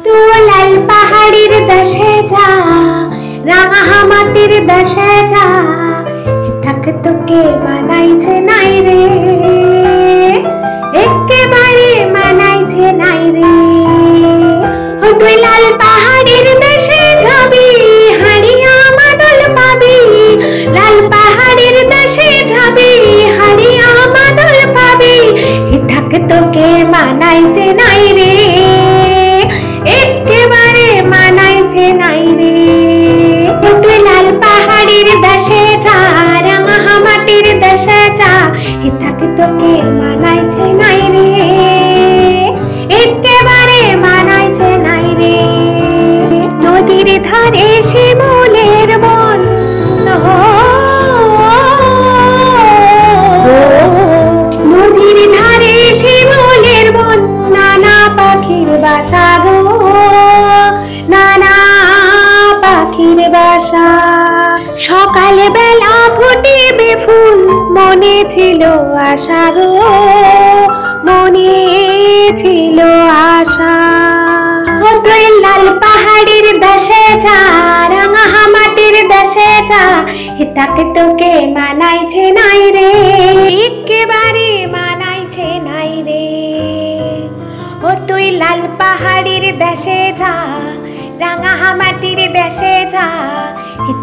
तू लाल पहाड़ीर देशे जा राঙা মাটির দেশে যা থাক তোকে মানাইছে নাই রে একেবারে মানাইছে নাই রে ও তুই লাল পাহাড়ের দেশে যাবি হারিয়া মাদল পাবি লাল পাহাড়ের দেশে যাবি হারিয়া মাদল পাবি থাক তোকে মানাইছে নাই রে একেবারে মানাইছে নাই রে ও তুই লাল পাহাড়ের দেশে যা রাঙা মাটির দেশে যা থাক তোকে মানাইছে নাই রে একেবারে মানাইছে নাই রে নদীর ধারে শিমুলের বন নদীর ধারে শিমুলের বন নানা পাখির বাসা গো নানা পাখির বাসা সকাল বেলা ফুটিবে ফুল মনে ছিল আশা গো মনে ছিল আশা ও তুই লাল পাহাড়ের দেশে যা রাঙা মাটির দেশে যা তাকে তোকে মানাইছে নাই রে একেবারে মানাইছে নাই রে ও তুই লাল পাহাড়ের দেশে যা রাঙা মাটির দেশে যা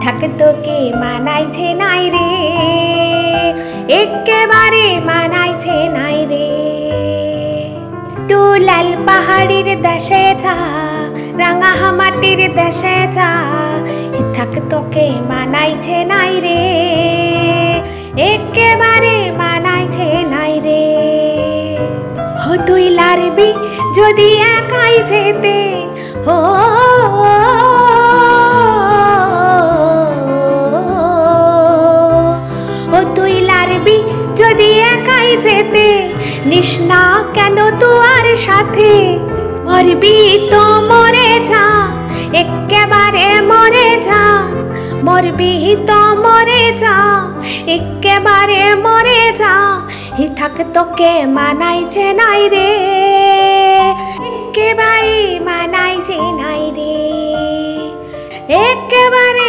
থাক তোকে মানাইছে নাই রে একেবারে মানাইছে নাই রে তুই লাল পাহাড়ের দেশে যা রাঙা মাটির দেশে যা থাক তোকে মানাইছে নাই রে একেবারে মানাইছে নাই রে ও তুই লারবি যদি একাই যেতে ও তুই লারবি যদি একাই যেতে নিস না কেন তোর সাথে মরবি তো মরে যা একেবারে মরে যা মরবি তো মরে যা একেবারে মরে যা থাক তোকে মানাইছে নাই রে একেবারে মানাইছে নাই রে একেবারে